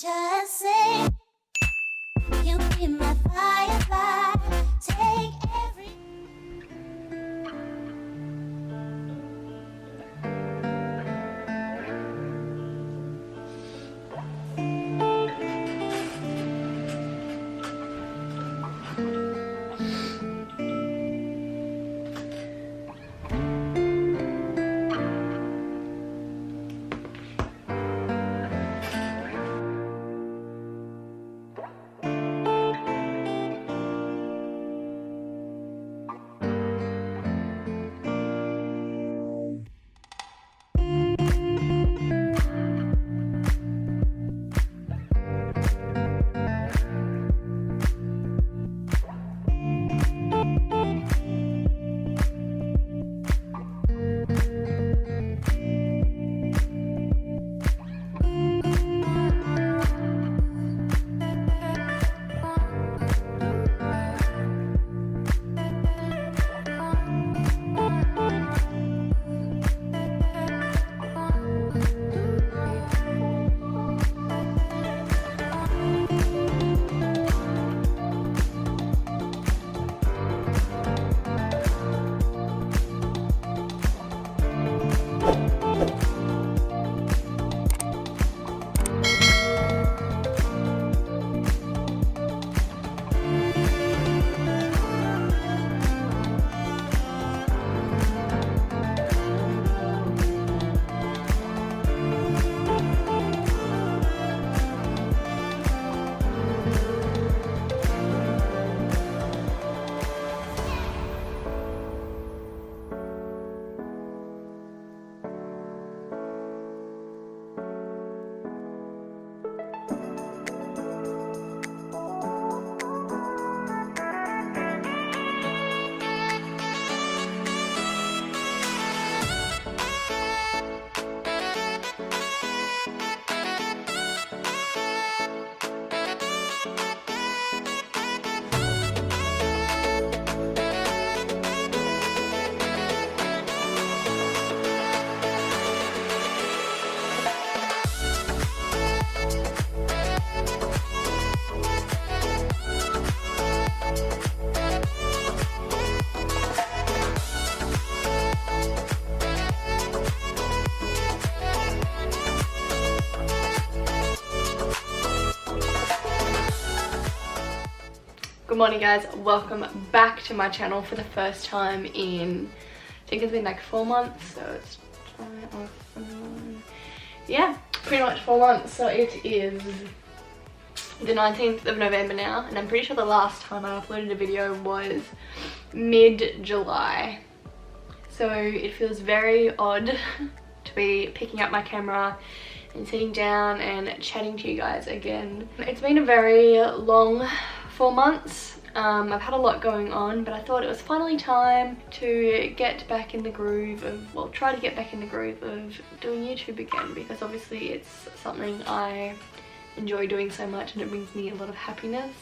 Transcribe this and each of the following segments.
Just say you be my firefly. Take every Good morning guys, welcome back to my channel for the first time in, I think it's been like 4 months, so it's, yeah, pretty much 4 months. So it is the 19th of November now, and I'm pretty sure the last time I uploaded a video was mid-July. So it feels very odd to be picking up my camera and sitting down and chatting to you guys again. It's been a very long 4 months. I've had a lot going on, but I thought it was finally time to get back in the groove of, well, try to get back in the groove of doing YouTube again, because obviously it's something I enjoy doing so much and it brings me a lot of happiness.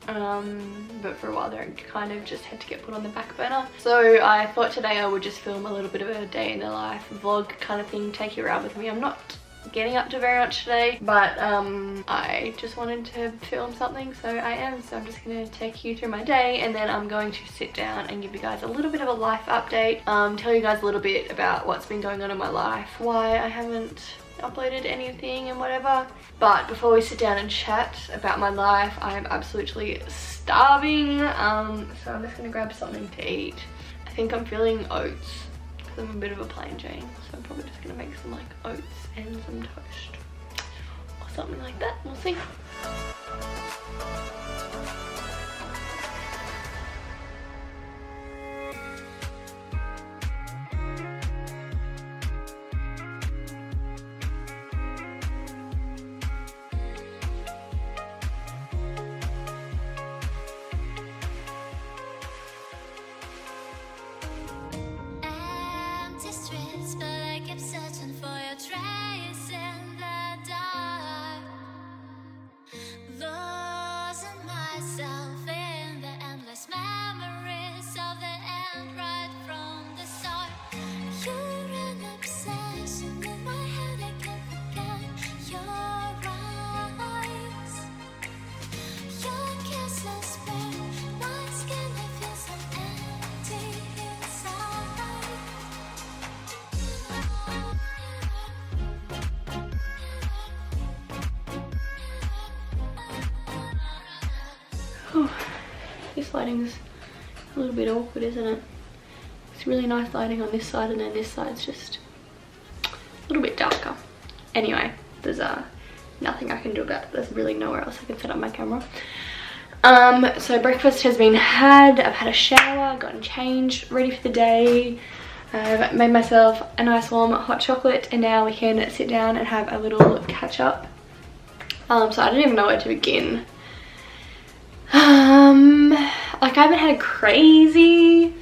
But for a while there I kind of just had to get put on the back burner. So I thought today I would just film a little bit of a day in the life vlog kind of thing, take you around with me. I'm not getting up to very much today, but I just wanted to film something, so I am. So I'm just going to take you through my day, and then I'm going to sit down and give you guys a little bit of a life update, tell you guys a little bit about what's been going on in my life, why I haven't uploaded anything and whatever. But before we sit down and chat about my life, I am absolutely starving, so I'm just going to grab something to eat. I think I'm feeling oats, I'm a bit of a plain Jane, so I'm probably just gonna make some like oats and some toast or something like that. We'll see. but I kept searching for your trace in the dark. This lighting's a little bit awkward, isn't it? It's really nice lighting on this side, and then this side's just a little bit darker. Anyway, there's nothing I can do about it. There's really nowhere else I can set up my camera. So breakfast has been had. I've had a shower, gotten changed, ready for the day. I've made myself a nice warm hot chocolate, and now we can sit down and have a little catch up. So I don't even know where to begin. Like, I haven't had a crazy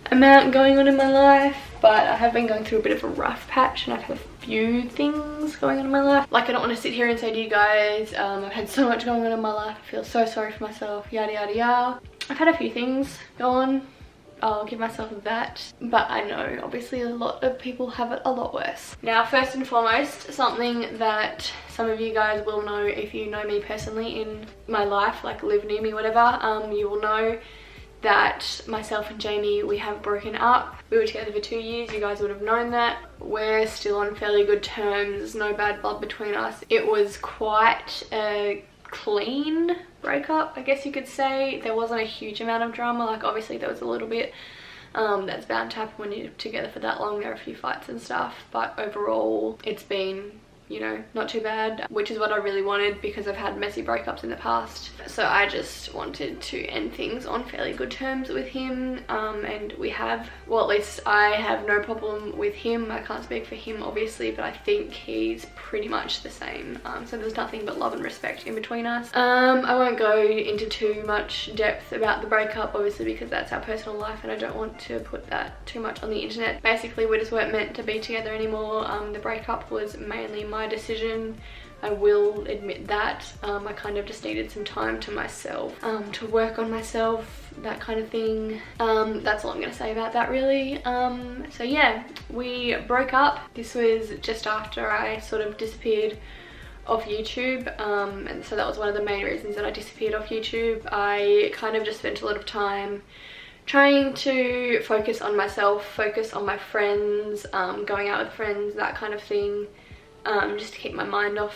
amount going on in my life, but I have been going through a bit of a rough patch, and I've had a few things going on in my life. Like, I don't want to sit here and say to you guys, I've had so much going on in my life, I feel so sorry for myself, yada yada yada. I've had a few things go on, I'll give myself that, but I know obviously a lot of people have it a lot worse. Now, first and foremost, something that some of you guys will know if you know me personally in my life, like live near me, whatever, you will know that myself and Jamie, we have broken up. We were together for 2 years, you guys would have known that. We're still on fairly good terms, there's no bad blood between us. It was quite a clean breakup, I guess you could say. There wasn't a huge amount of drama. Like, obviously there was a little bit, that's bound to happen when you're together for that long. There are a few fights and stuff, but overall it's been, you know, not too bad, which is what I really wanted because I've had messy breakups in the past. So I just wanted to end things on fairly good terms with him, and we have, well, at least I have no problem with him. I can't speak for him obviously, but I think he's pretty much the same. So there's nothing but love and respect in between us. I won't go into too much depth about the breakup, obviously, because that's our personal life and I don't want to put that too much on the internet. Basically, we just weren't meant to be together anymore. The breakup was mainly my decision, I will admit that. I kind of just needed some time to myself, to work on myself, that kind of thing. That's all I'm gonna say about that, really. So yeah, we broke up. This was just after I sort of disappeared off YouTube, and so that was one of the main reasons that I disappeared off YouTube. I kind of just spent a lot of time trying to focus on myself, focus on my friends, going out with friends, that kind of thing. Just to keep my mind off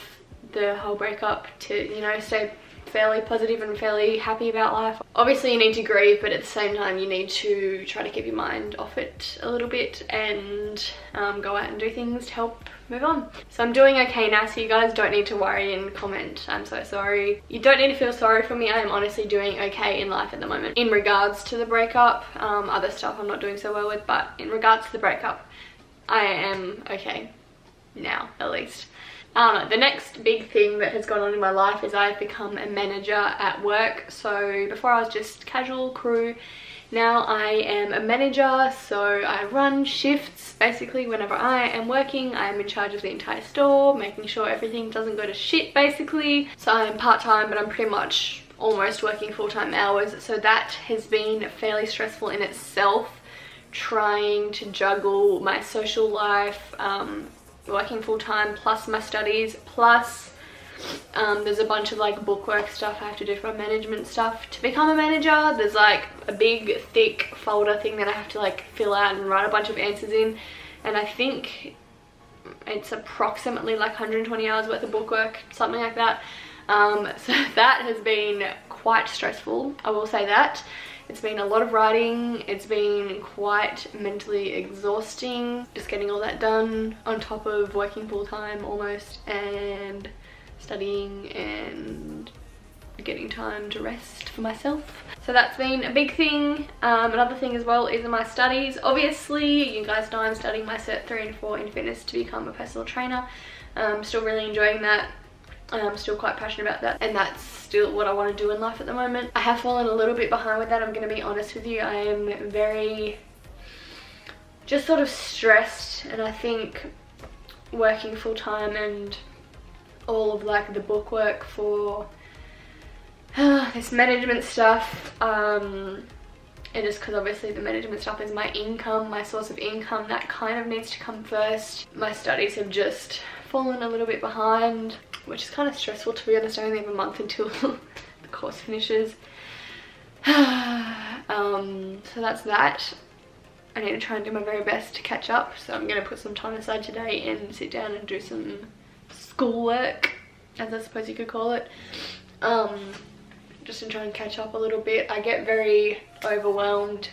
the whole breakup, to, you know, stay fairly positive and fairly happy about life. Obviously you need to grieve, but at the same time you need to try to keep your mind off it a little bit and go out and do things to help move on. So I'm doing okay now, so you guys don't need to worry and comment, I'm so sorry. You don't need to feel sorry for me. I am honestly doing okay in life at the moment. In regards to the breakup, other stuff I'm not doing so well with, but in regards to the breakup, I am okay now, at least. I don't know, the next big thing that has gone on in my life is I've become a manager at work. So before I was just casual crew, now I am a manager, so I run shifts. Basically, whenever I am working, I am in charge of the entire store, making sure everything doesn't go to shit, basically. So I am part-time, but I'm pretty much almost working full-time hours, so that has been fairly stressful in itself, trying to juggle my social life, working full-time, plus my studies, plus there's a bunch of like bookwork stuff I have to do for my management stuff. To become a manager, there's like a big thick folder thing that I have to like fill out and write a bunch of answers in, and I think it's approximately like 120 hours worth of bookwork, something like that. So that has been quite stressful, I will say that. It's been a lot of writing, it's been quite mentally exhausting, just getting all that done on top of working full-time almost, and studying and getting time to rest for myself. So that's been a big thing. Another thing as well is in my studies. Obviously, you guys know I'm studying my Cert 3 and 4 in fitness to become a personal trainer. I'm still really enjoying that. I'm still quite passionate about that, and that's still what I want to do in life at the moment. I have fallen a little bit behind with that, I'm going to be honest with you. I am very just sort of stressed, and I think working full-time and all of like the bookwork for this management stuff, and just because obviously the management stuff is my income, my source of income, that kind of needs to come first. My studies have just fallen a little bit behind, which is kind of stressful, to be honest. I only have a month until the course finishes. So that's that. I need to try and do my very best to catch up, so I'm going to put some time aside today and sit down and do some schoolwork, as I suppose you could call it. just to try and catch up a little bit. I get very overwhelmed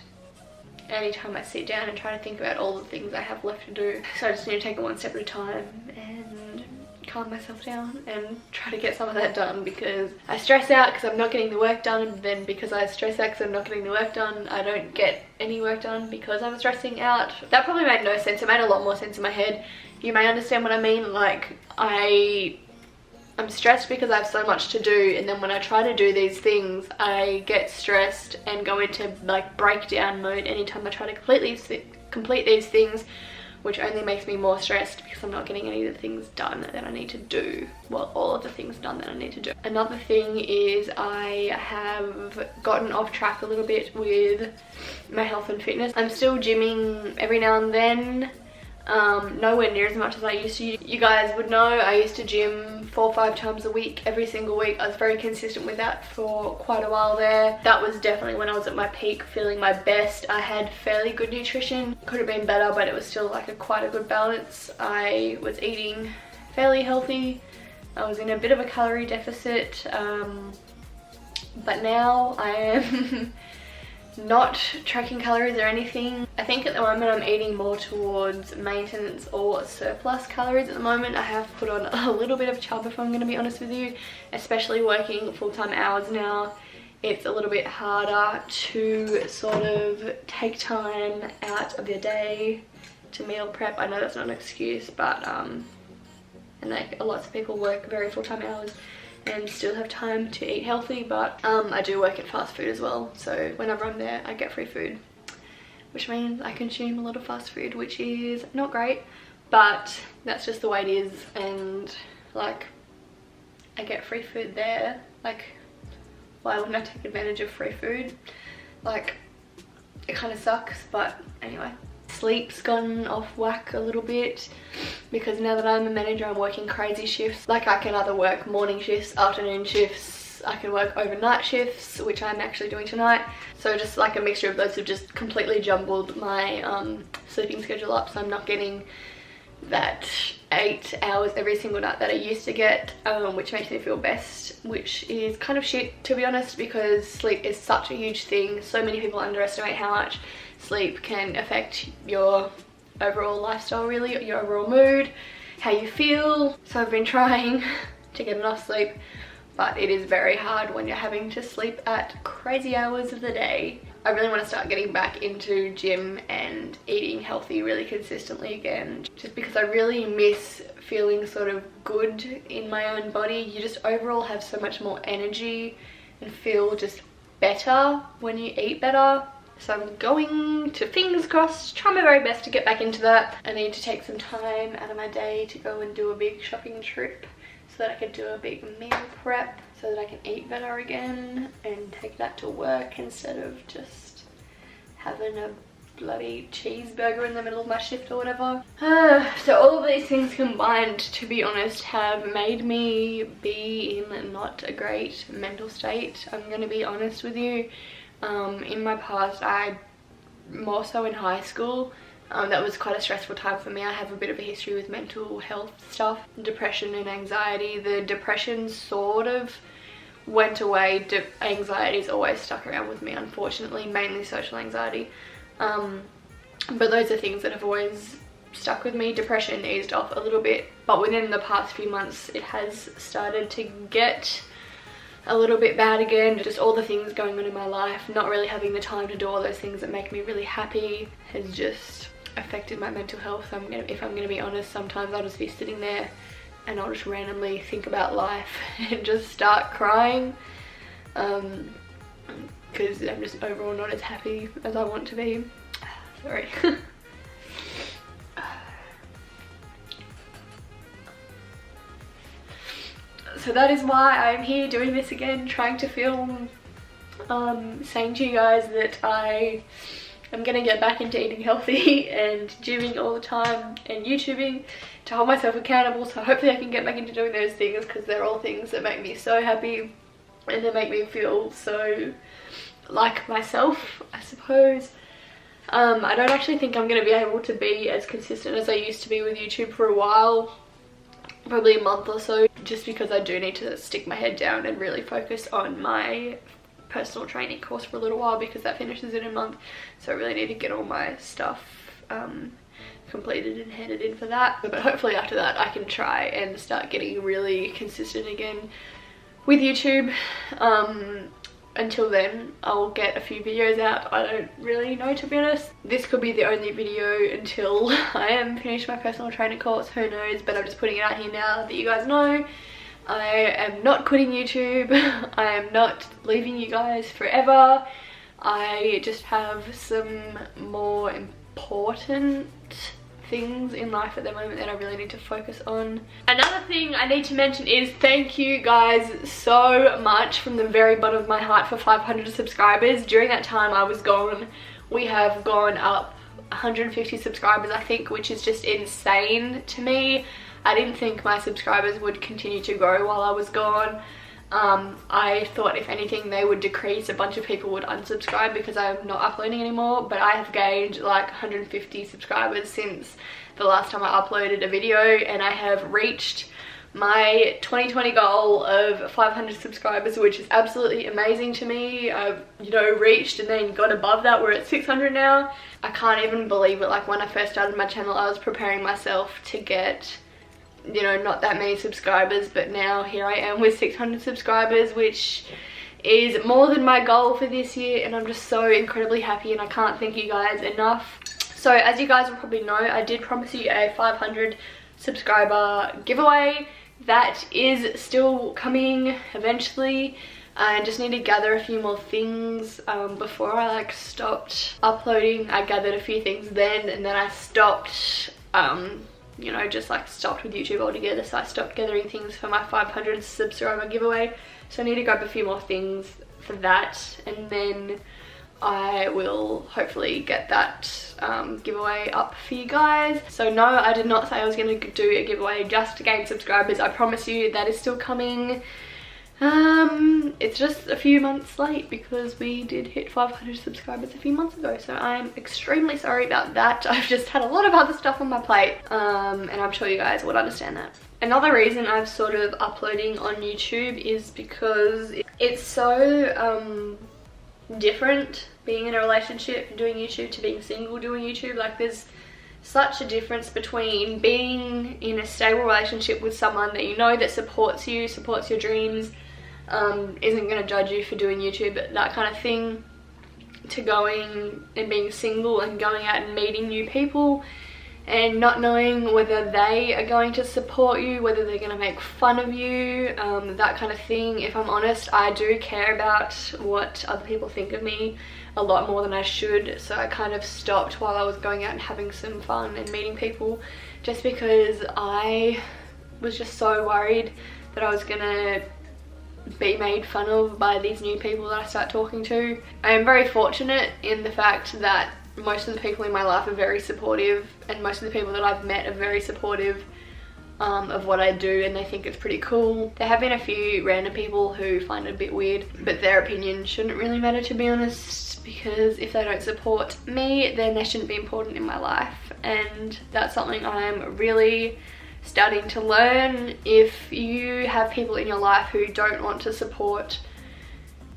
anytime I sit down and try to think about all the things I have left to do. So I just need to take it one step at a time and calm myself down and try to get some of that done, because I stress out because I'm not getting the work done, and then because I stress out because I'm not getting the work done, I don't get any work done because I'm stressing out. That probably made no sense. It made a lot more sense in my head. You may understand what I mean. Like, I'm stressed because I have so much to do, and then when I try to do these things I get stressed and go into like breakdown mode anytime I try to complete these things, which only makes me more stressed because I'm not getting any of the things done that I need to do. Well, all of the things done that I need to do. Another thing is I have gotten off track a little bit with my health and fitness. I'm still gymming every now and then. Nowhere near as much as I used to. You guys would know I used to gym 4 or 5 times a week, every single week. I was very consistent with that for quite a while there. That was definitely when I was at my peak, feeling my best. I had fairly good nutrition. Could have been better, but it was still like quite a good balance. I was eating fairly healthy. I was in a bit of a calorie deficit, but now I am not tracking calories or anything. I think at the moment I'm eating more towards maintenance or surplus calories at the moment. I have put on a little bit of chub, if I'm going to be honest with you, especially working full-time hours now. It's a little bit harder to sort of take time out of your day to meal prep. I know that's not an excuse, but and like lots of people work very full-time hours and still have time to eat healthy, but I do work at fast food as well, so whenever I'm there I get free food, which means I consume a lot of fast food, which is not great, but that's just the way it is. And like, I get free food there, like why wouldn't I take advantage of free food? Like, it kind of sucks, but anyway. Sleep's gotten off whack a little bit because now that I'm a manager I'm working crazy shifts. Like, I can either work morning shifts, afternoon shifts, I can work overnight shifts, which I'm actually doing tonight. So just like a mixture of those have just completely jumbled my sleeping schedule up, so I'm not getting that 8 hours every single night that I used to get, which makes me feel best, which is kind of shit to be honest, because sleep is such a huge thing. So many people underestimate how much sleep can affect your overall lifestyle, really, your overall mood, how you feel. So I've been trying to get enough sleep, but it is very hard when you're having to sleep at crazy hours of the day. I really want to start getting back into gym and eating healthy really consistently again, just because I really miss feeling sort of good in my own body. You just overall have so much more energy and feel just better when you eat better. So I'm going to, fingers crossed, try my very best to get back into that. I need to take some time out of my day to go and do a big shopping trip so that I can do a big meal prep, so that I can eat better again and take that to work instead of just having a bloody cheeseburger in the middle of my shift or whatever. So all of these things combined, to be honest, have made me be in not a great mental state. I'm going to be honest with you. In my past, more so in high school, that was quite a stressful time for me. I have a bit of a history with mental health stuff, depression and anxiety. The depression sort of went away. Anxiety's always stuck around with me, unfortunately, mainly social anxiety. But those are things that have always stuck with me. Depression eased off a little bit, but within the past few months it has started to get a little bit bad again. Just all the things going on in my life, not really having the time to do all those things that make me really happy, has just affected my mental health. If I'm gonna be honest, sometimes I'll just be sitting there and I'll just randomly think about life and just start crying, because I'm just overall not as happy as I want to be. Sorry. So that is why I'm here doing this again, trying to film, saying to you guys that I am gonna get back into eating healthy and gymming all the time and YouTubing to hold myself accountable. So hopefully I can get back into doing those things, because they're all things that make me so happy and they make me feel so like myself, I suppose. I don't actually think I'm gonna be able to be as consistent as I used to be with YouTube for a while. probably a month or so, just because I do need to stick my head down and really focus on my personal training course for a little while, because that finishes in a month. So I really need to get all my stuff completed and handed in for that. But hopefully after that I can try and start getting really consistent again with YouTube. Until then, I'll get a few videos out. I don't really know, to be honest. This could be the only video until I am finished my personal training course, who knows, but I'm just putting it out here now that you guys know. I am not quitting YouTube. I am not leaving you guys forever. I just have some more important things in life at the moment that I really need to focus on. Another thing I need to mention is thank you guys so much from the very bottom of my heart for 500 subscribers. During that time I was gone, we have gone up 150 subscribers I think, which is just insane to me. I didn't think my subscribers would continue to grow while I was gone. I thought if anything they would decrease, a bunch of people would unsubscribe because I'm not uploading anymore, but I have gained like 150 subscribers since the last time I uploaded a video, and I have reached my 2020 goal of 500 subscribers, which is absolutely amazing to me. I've, you know, reached and then got above that. We're at 600 now. I can't even believe it. Like when I first started my channel, I was preparing myself to get, you know, not that many subscribers, but now here I am with 600 subscribers, which is more than my goal for this year, and I'm just so incredibly happy, and I can't thank you guys enough. So as you guys will probably know, I did promise you a 500 subscriber giveaway. That is still coming eventually. I just need to gather a few more things before I like stopped uploading. I gathered a few things then, and then I stopped you know, just like stopped with YouTube altogether. So I stopped gathering things for my 500 subscriber giveaway. So I need to grab a few more things for that, and then I will hopefully get that giveaway up for you guys. So no, I did not say I was going to do a giveaway just to gain subscribers. I promise you that is still coming. It's just a few months late because we did hit 500 subscribers a few months ago, so I'm extremely sorry about that. I've just had a lot of other stuff on my plate, and I'm sure you guys would understand that. Another reason I've sort of uploading on YouTube is because it's so different being in a relationship doing YouTube to being single doing YouTube. Like there's such a difference between being in a stable relationship with someone that you know that supports you, supports your dreams, isn't going to judge you for doing YouTube, that kind of thing, to going and being single and going out and meeting new people and not knowing whether they are going to support you, whether they're going to make fun of you, that kind of thing. If I'm honest, I do care about what other people think of me a lot more than I should, so I kind of stopped while I was going out and having some fun and meeting people, just because I was just so worried that I was gonna be made fun of by these new people that I start talking to. I am very fortunate in the fact that most of the people in my life are very supportive, and most of the people that I've met are very supportive of what I do, and they think it's pretty cool. There have been a few random people who find it a bit weird, but their opinion shouldn't really matter, to be honest, because if they don't support me, then they shouldn't be important in my life, and that's something I'm really starting to learn. If you have people in your life who don't want to support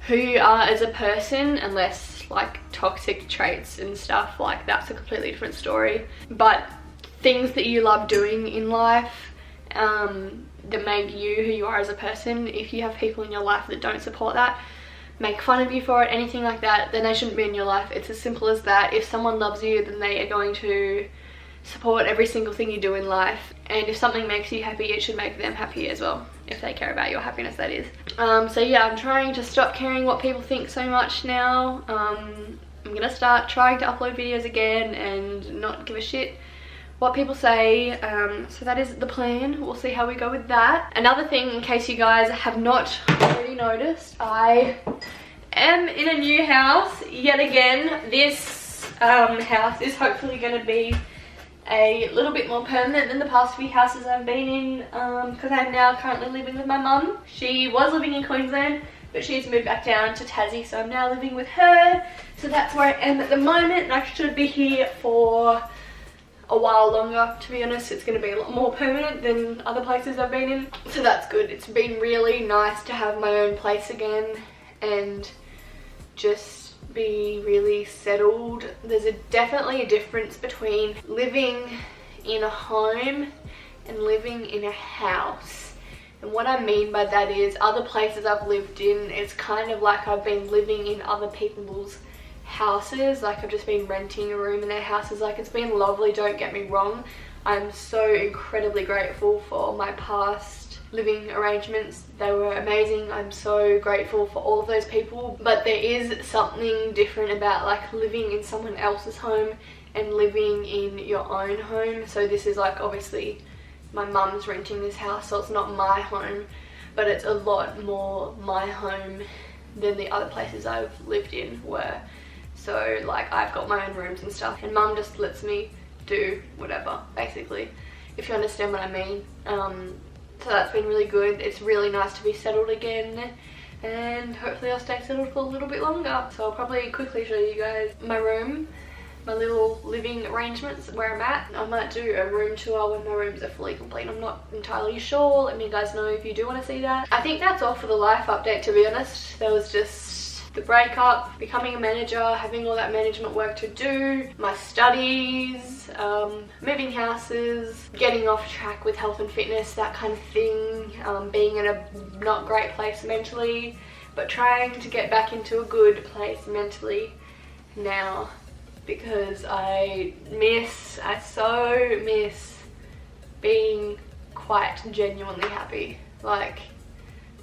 who you are as a person, unless like toxic traits and stuff, like that's a completely different story, but things that you love doing in life that make you who you are as a person, if you have people in your life that don't support that, make fun of you for it, anything like that, then they shouldn't be in your life. It's as simple as that. If someone loves you, then they are going to support every single thing you do in life, and if something makes you happy, it should make them happy as well, if they care about your happiness, that is. So yeah, I'm trying to stop caring what people think so much now. I'm gonna start trying to upload videos again and not give a shit what people say, so that is the plan. We'll see how we go with that. Another thing, in case you guys have not already noticed, I am in a new house yet again. This house is hopefully going to be a little bit more permanent than the past few houses I've been in, because I'm now currently living with my mum. She was living in Queensland, but she's moved back down to Tassie, so I'm now living with her. So that's where I am at the moment, and I should be here for a while longer, to be honest. It's going to be a lot more permanent than other places I've been in, so that's good. It's been really nice to have my own place again and just be really settled. There's definitely a difference between living in a home and living in a house. And what I mean by that is, other places I've lived in, it's kind of like I've been living in other people's houses. Like I've just been renting a room in their houses. Like it's been lovely, don't get me wrong. I'm so incredibly grateful for my past living arrangements. They were amazing. I'm so grateful for all of those people. But there is something different about like living in someone else's home and living in your own home. So this is like, obviously my mum's renting this house, so it's not my home, but it's a lot more my home than the other places I've lived in were. So like I've got my own rooms and stuff, and mum just lets me do whatever, basically, if you understand what I mean. So that's been really good. It's really nice to be settled again, and hopefully I'll stay settled for a little bit longer. So I'll probably quickly show you guys my room, my little living arrangements where I'm at. I might do a room tour when my rooms are fully complete. I'm not entirely sure. Let me guys know if you do want to see that. I think that's all for the life update, to be honest. There was just the breakup, becoming a manager, having all that management work to do, my studies, moving houses, getting off track with health and fitness, that kind of thing, being in a not great place mentally, but trying to get back into a good place mentally now, because I so miss being quite genuinely happy. Like,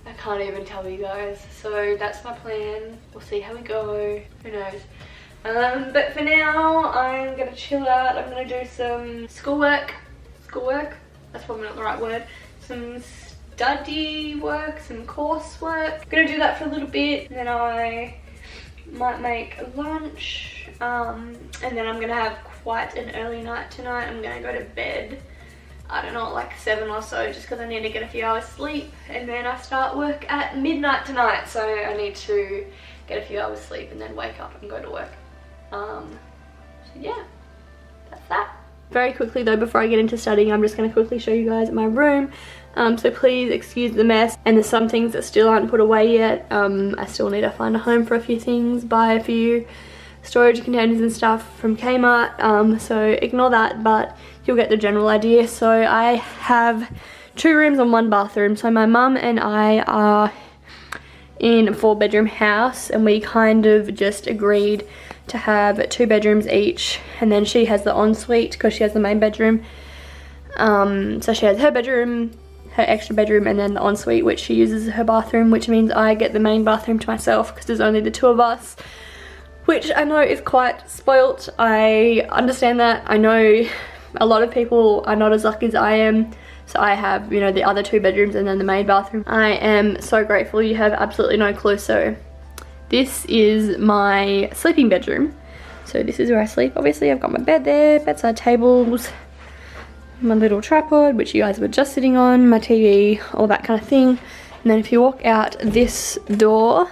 I can't even tell you guys. So that's my plan. We'll see how we go. Who knows? But for now, I'm gonna chill out. I'm gonna do some schoolwork. That's probably not the right word. Some study work, some coursework. I'm gonna do that for a little bit, and then I might make lunch. And then I'm gonna have quite an early night tonight. I'm gonna go to bed, I don't know, like 7 or so, just because I need to get a few hours sleep, and then I start work at midnight tonight, so I need to get a few hours sleep and then wake up and go to work. So yeah, that's that. Very quickly though, before I get into studying, I'm just going to quickly show you guys my room. So please excuse the mess, and there's some things that still aren't put away yet. I still need to find a home for a few things, buy a few storage containers and stuff from Kmart, so ignore that, but you'll get the general idea. So I have 2 rooms and 1 bathroom. So my mum and I are in a 4-bedroom house, and we kind of just agreed to have 2 bedrooms each, and then she has the ensuite because she has the main bedroom. So she has her bedroom, her extra bedroom, and then the ensuite, which she uses as her bathroom, which means I get the main bathroom to myself because there's only the 2 of us, which I know is quite spoilt. I understand that. I know a lot of people are not as lucky as I am. So I have, you know, the other 2 bedrooms and then the main bathroom. I am so grateful. You have absolutely no clue. So this is my sleeping bedroom. So this is where I sleep. Obviously I've got my bed there, bedside tables, my little tripod, which you guys were just sitting on, my TV, all that kind of thing. And then if you walk out this door,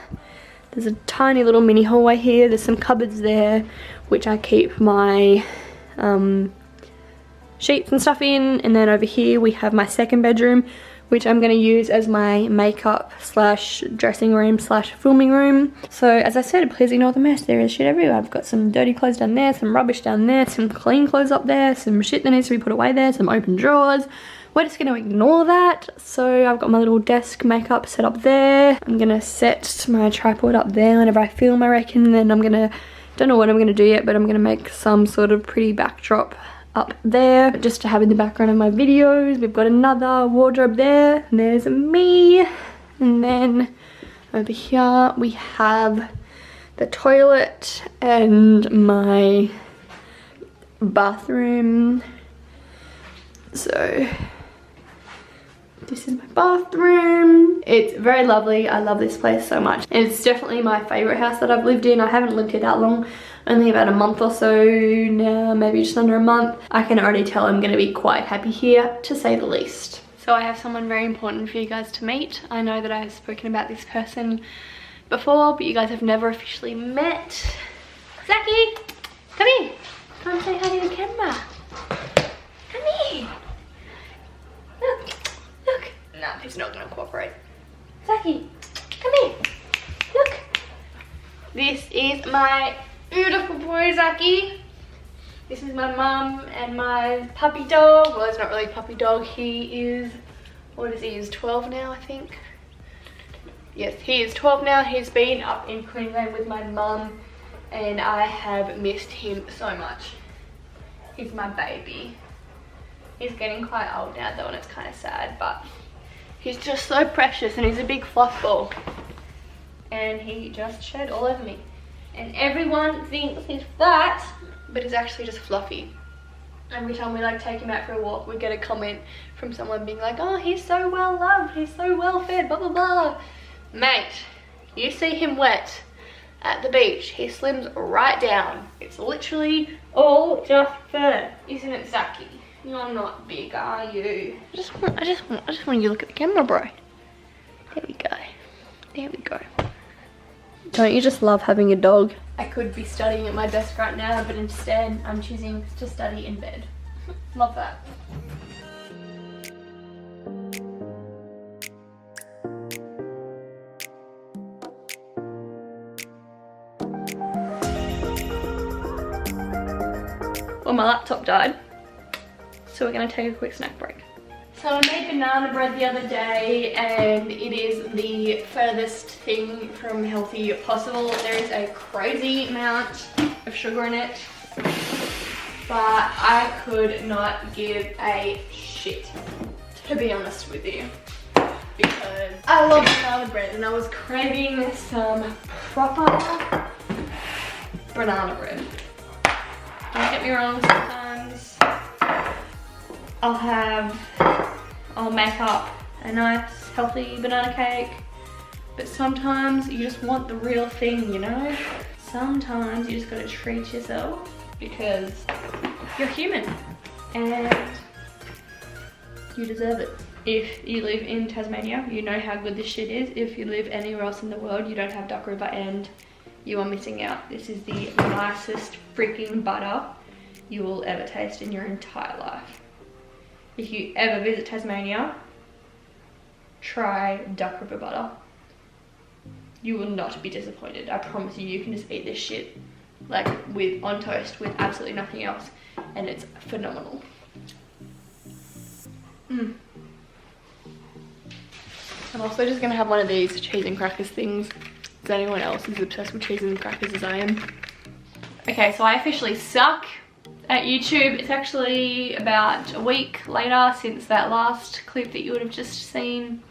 there's a tiny little mini hallway here. There's some cupboards there, which I keep my sheets and stuff in. And then over here we have my second bedroom, which I'm going to use as my makeup slash dressing room slash filming room. So as I said, please ignore the mess. There is shit everywhere. I've got some dirty clothes down there, some rubbish down there, some clean clothes up there, some shit that needs to be put away there, some open drawers. We're just going to ignore that. So I've got my little desk makeup set up there. I'm going to set my tripod up there whenever I film, I reckon. Then I'm going to, don't know what I'm going to do yet, but I'm going to make some sort of pretty backdrop up there just to have in the background of my videos. We've got another wardrobe there, and there's me. And then over here we have the toilet and my bathroom. So this is my bathroom. It's very lovely. I love this place so much. It's definitely my favorite house that I've lived in. I haven't lived here that long, only about a month or so now, maybe just under a month. I can already tell I'm gonna be quite happy here, to say the least. So I have someone very important for you guys to meet. I know that I've spoken about this person before, but you guys have never officially met. Zacky, come here. Come say hi to the camera. he's not gonna cooperate. Zacky, come here. Look. This is my beautiful boy, Zacky. This is my mum and my puppy dog. Well, it's not really a puppy dog. He is, what is he? He's 12 now, I think. Yes, he is 12 now. He's been up in Queensland with my mum and I have missed him so much. He's my baby. He's getting quite old now though and it's kind of sad, but he's just so precious and he's a big fluff ball. And he just shed all over me. And everyone thinks he's fat, but he's actually just fluffy. Every time we like take him out for a walk, we get a comment from someone being like, oh, he's so well loved, he's so well fed, blah, blah, blah. Mate, you see him wet at the beach, he slims right down. It's literally all just fur. Isn't it, Zacky? You're not big, are you? I just want you to look at the camera, bro. There we go. There we go. Don't you just love having a dog? I could be studying at my desk right now, but instead I'm choosing to study in bed. Love that. Well, my laptop died, so we're gonna take a quick snack break. So I made banana bread the other day and it is the furthest thing from healthy possible. There is a crazy amount of sugar in it, but I could not give a shit, to be honest with you, because I love banana bread and I was craving some proper banana bread. Don't get me wrong, sometimes I'll make up a nice healthy banana cake, but sometimes you just want the real thing, you know? Sometimes you just gotta treat yourself because you're human and you deserve it. If you live in Tasmania, you know how good this shit is. If you live anywhere else in the world, you don't have Duck River and you are missing out. This is the nicest freaking butter you will ever taste in your entire life. If you ever visit Tasmania, try Duck River butter. You will not be disappointed. I promise you, you can just eat this shit like on toast with absolutely nothing else and it's phenomenal. I'm also just gonna have one of these cheese and crackers things. Is anyone else as obsessed with cheese and crackers as I am? Okay, so I officially suck at YouTube. It's actually about a week later since that last clip that you would have just seen.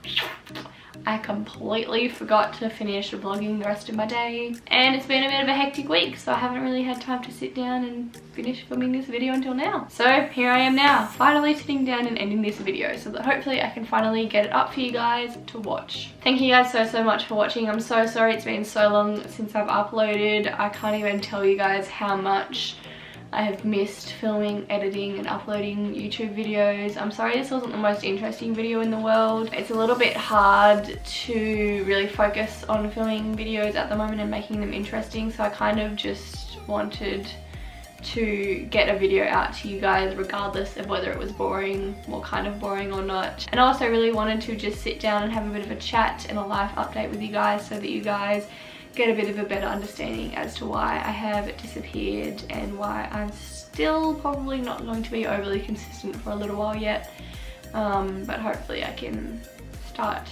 I completely forgot to finish vlogging the rest of my day and it's been a bit of a hectic week, so I haven't really had time to sit down and finish filming this video until now. So here I am now, finally sitting down and ending this video so that hopefully I can finally get it up for you guys to watch. Thank you guys so much for watching. I'm so sorry it's been so long since I've uploaded. I can't even tell you guys how much I have missed filming, editing and uploading YouTube videos. I'm sorry this wasn't the most interesting video in the world. It's a little bit hard to really focus on filming videos at the moment and making them interesting, so I kind of just wanted to get a video out to you guys regardless of whether it was boring, what kind of boring or not. And I also really wanted to just sit down and have a bit of a chat and a life update with you guys so that you guys get a bit of a better understanding as to why I have disappeared and why I'm still probably not going to be overly consistent for a little while yet, but hopefully I can start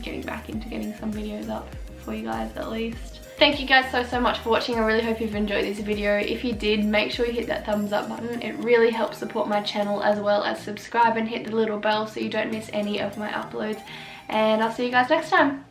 getting back into getting some videos up for you guys at least. Thank you guys so much for watching. I really hope you've enjoyed this video. If you did, make sure you hit that thumbs up button. It really helps support my channel, as well as subscribe and hit the little bell so you don't miss any of my uploads, and I'll see you guys next time.